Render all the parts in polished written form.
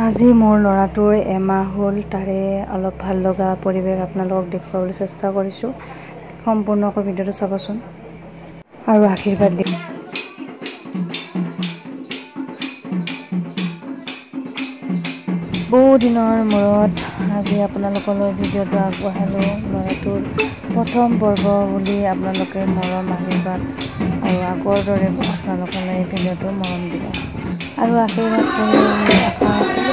আজি মোৰ ল'ৰাটোৰ এমাহ হ'ল তাৰে অলপ ভাল লগা পৰিৱেশ আপোনালোকক দেখুৱাবলৈ চেষ্টা কৰিছোঁ। সম্পূৰ্ণকৈ ভিডিঅ'টো চাবচোন আৰু আশীৰ্বাদ দিম। বহু দিনৰ মূৰত আজি আপোনালোকলৈ ভিডিঅ'টো আগবঢ়ালোঁ। ল'ৰাটোৰ প্ৰথম পৰ্ব বুলি আপোনালোকে মৰম আশীৰ্বাদ আৰু আগৰ দৰে আপোনালোকলৈ এই ভিডিঅ'টো মৰম দিব আৰু আশীৰ্বাদ কৰিব বুলি আশা ৰাখিলোঁ।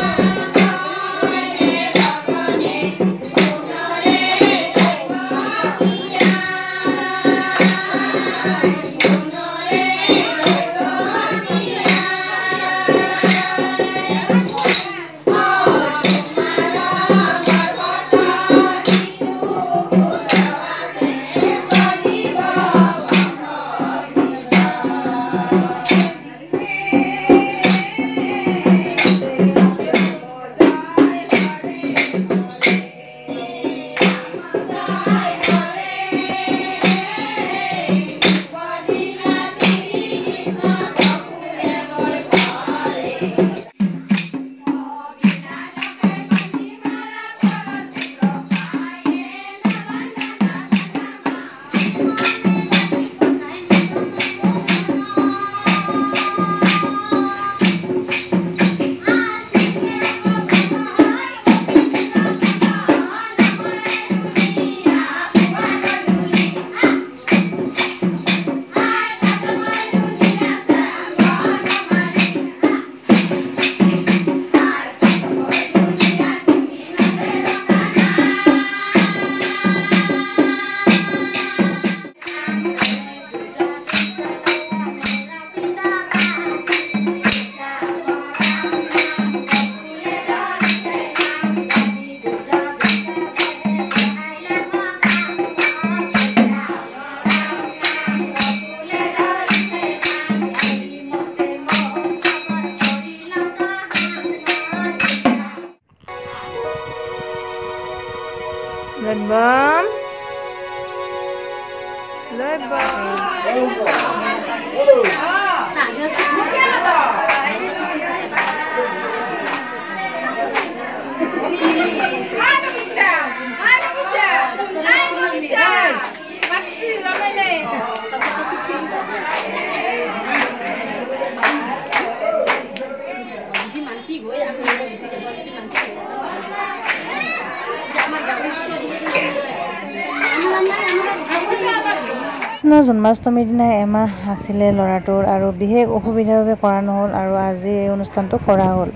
Lebam. জন্মাষ্টমীৰ দিনা এমাহ আছিলে ল'ৰাটোৰ আৰু বিশেষ অসুবিধাৰ বাবে কৰা নহ'ল আৰু আজি এই অনুষ্ঠানটো কৰা হ'ল।